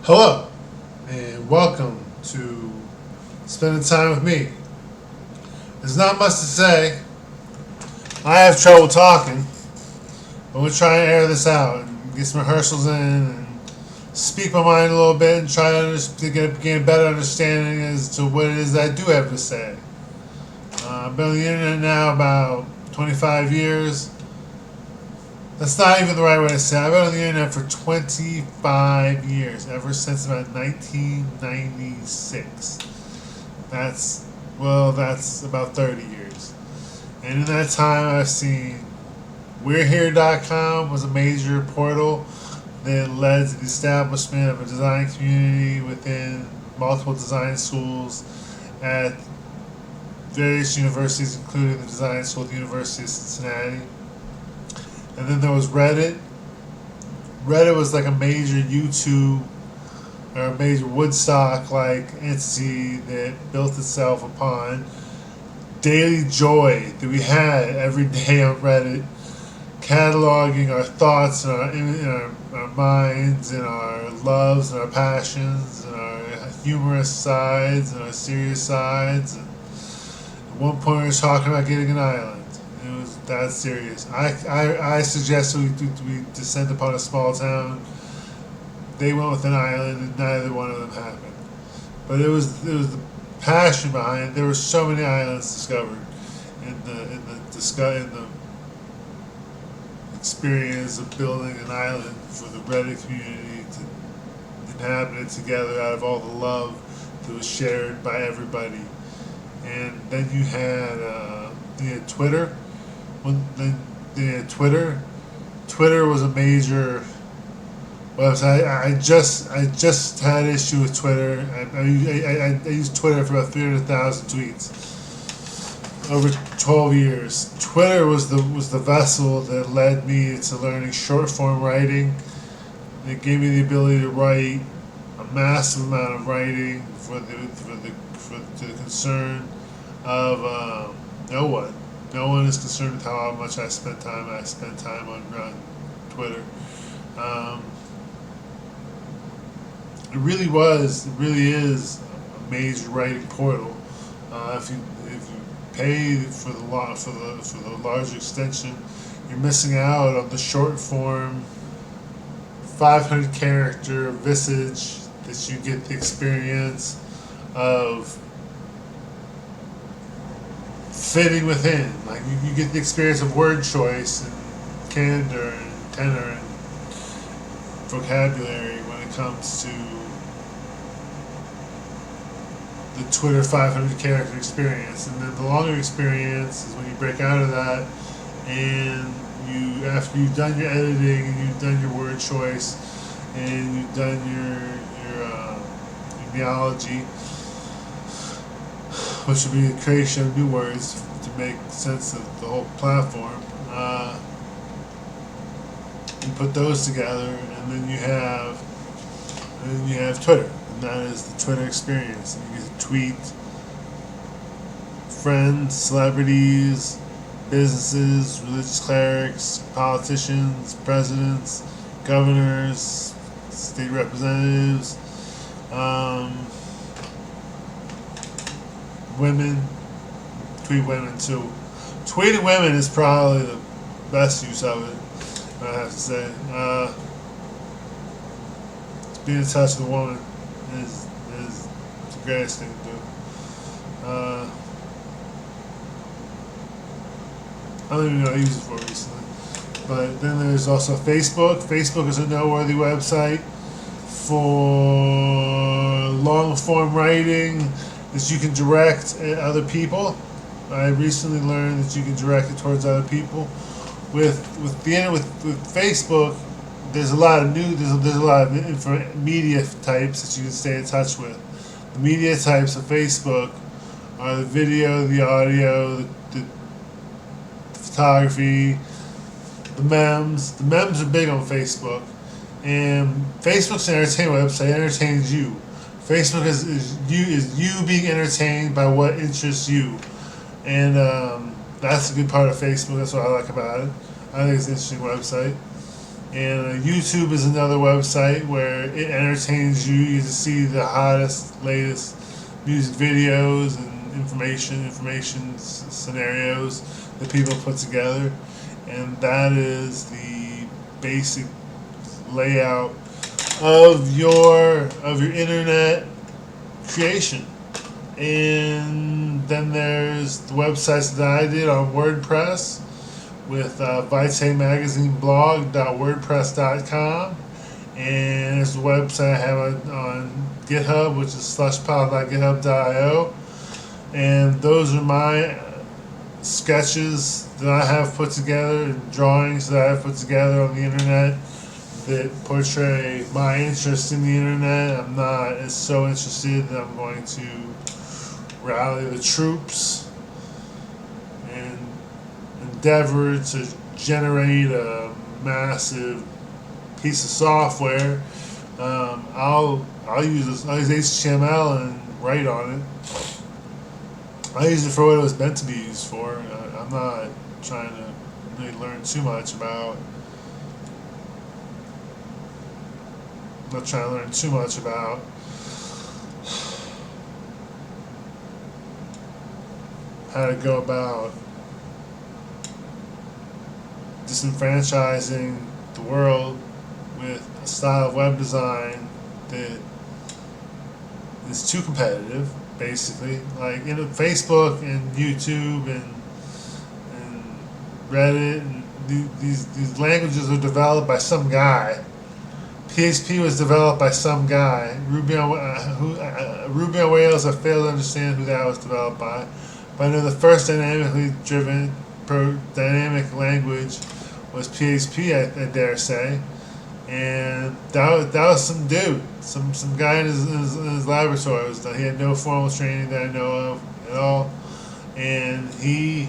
Hello, and welcome to Spending Time with Me. There's not much to say. I have trouble talking, but we'll try and air this out and get some rehearsals in and speak my mind a little bit and try to gain a better understanding as to what it is that I do have to say. I've been on the internet now about 25 years. That's not even the right way to say it. I've been on the internet for 25 years, ever since about 1996. That's about 30 years. And in that time, I've seen We'reHere.com was a major portal that led to the establishment of a design community within multiple design schools at various universities, including the design school at the University of Cincinnati. And then there was Reddit. Reddit was like a major YouTube or a major Woodstock like entity that built itself upon daily joy that we had every day on Reddit, cataloging our thoughts and our minds and our loves and our passions and our humorous sides and our serious sides. And at one point we were talking about getting an island. It was that serious. I suggested we descend upon a small town. They went with an island, and neither one of them happened. But it was the passion behind it. There were so many islands discovered in the experience of building an island for the Reddit community to inhabit it together out of all the love that was shared by everybody. And then you had Twitter. Twitter was a major website. I just had an issue with Twitter. I used Twitter for about 300,000 tweets over 12 years. Twitter was the vessel that led me to learning short form writing. It gave me the ability to write a massive amount of writing to the concern of no one. No one is concerned with how much I spend time. I spend time on Twitter. It really is a major writing portal. If you pay for the large extension, you're missing out on the short form 500 character visage that you get the experience of fitting within. Like you get the experience of word choice and candor and tenor and vocabulary when it comes to the Twitter 500 character experience. And then the longer experience is when you break out of that and after you've done your editing and you've done your word choice and you've done your meology, which would be the creation of new words to make sense of the whole platform. You put those together, and then you have Twitter, and that is the Twitter experience. And you get to tweet friends, celebrities, businesses, religious clerics, politicians, presidents, governors, state representatives. Women, tweet women too. Tweeting women is probably the best use of it, I have to say. Being in touch with a woman is the greatest thing to do. I don't even know what I used it for recently. But then there's also Facebook. Facebook is a noteworthy website for long form writing that you can direct at other people. I recently learned that you can direct it towards other people. With Facebook, there's a lot of media types that you can stay in touch with. The media types of Facebook are the video, the audio, the photography, the memes. The memes are big on Facebook, and Facebook's an entertainment website. It entertains you. Facebook is you being entertained by what interests you, and that's a good part of Facebook. That's what I like about it. I think it's an interesting website. And YouTube is another website where it entertains you. You get to see the hottest, latest music videos and information scenarios that people put together. And that is the basic layout of your internet creation. And then there's the websites that I did on WordPress with vitemagazineblog.wordpress.com, and there's the website I have on GitHub, which is slushpile.github.io, and those are my sketches that I have put together and drawings that I have put together on the internet that portray my interest in the internet. I'm not so interested that I'm going to rally the troops and endeavor to generate a massive piece of software. I'll use HTML and write on it. I use it for what it was meant to be used for. I'm not trying to really learn too much about. I'm not trying to learn too much about how to go about disenfranchising the world with a style of web design that is too competitive, basically. Like, Facebook and YouTube and Reddit, and these languages are developed by some guy. PHP was developed by some guy. Ruby on Rails, I fail to understand who that was developed by. But I know the first dynamically driven dynamic language was PHP, I dare say. And that was some dude, some guy in his laboratory. He had no formal training that I know of at all. And he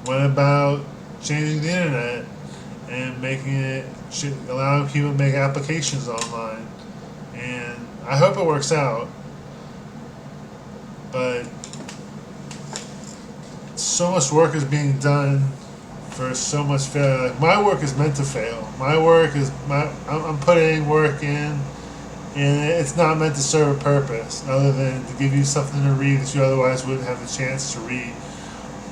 went about changing the internet and allowing people to make applications online. And I hope it works out. But so much work is being done for so much failure. Like, my work is meant to fail. I'm putting work in, and it's not meant to serve a purpose other than to give you something to read that you otherwise wouldn't have the chance to read.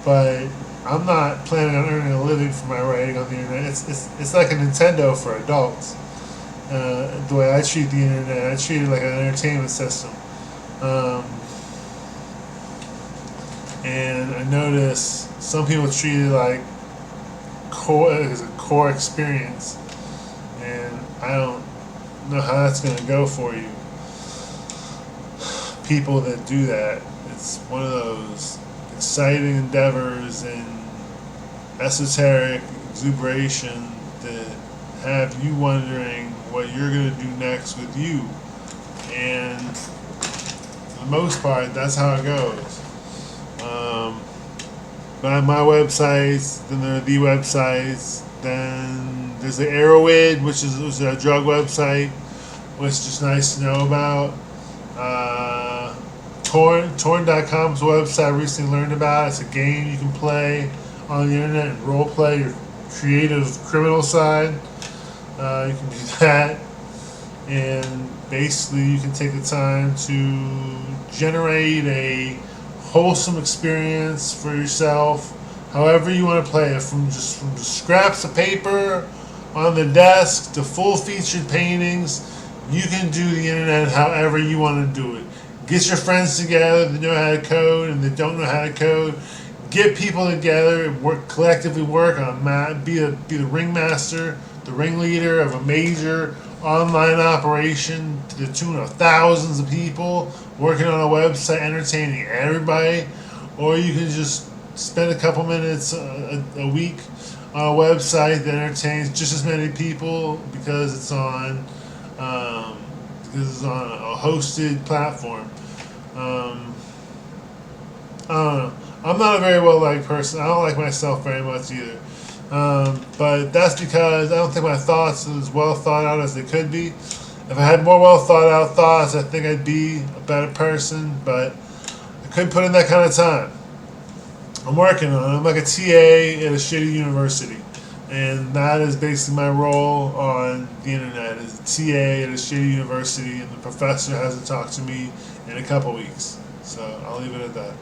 But I'm not planning on earning a living for my writing on the internet. It's like a Nintendo for adults. The way I treat the internet, I treat it like an entertainment system. And I notice some people treat it like as a core experience, and I don't know how that's going to go for you. People that do that, it's one of those exciting endeavors and esoteric exuberation that have you wondering what you're going to do next with you. And for the most part, that's how it goes. My websites, then there are the websites, then there's the Arrowhead, which is a drug website, which is just nice to know about. Torn.com is a website I recently learned about. It's a game you can play on the internet and role play your creative criminal side. You can do that, and basically you can take the time to generate a wholesome experience for yourself, however you want to play it, from just scraps of paper on the desk to full featured paintings. You can do the internet however you want to do it. Get your friends together that know how to code and that don't know how to code. Get people together and collectively work on be the ringmaster, the ringleader of a major online operation to the tune of thousands of people working on a website entertaining everybody. Or you can just spend a couple minutes a week on a website that entertains just as many people because it's on a hosted platform. I don't know. I'm not a very well liked person. I don't like myself very much either. But that's because I don't think my thoughts are as well thought out as they could be. If I had more well thought out thoughts, I think I'd be a better person, but I couldn't put in that kind of time. I'm working on it. I'm like a TA at a shitty university. And that is basically my role on the internet as a TA at a shitty university, and the professor hasn't talked to me in a couple weeks. So I'll leave it at that.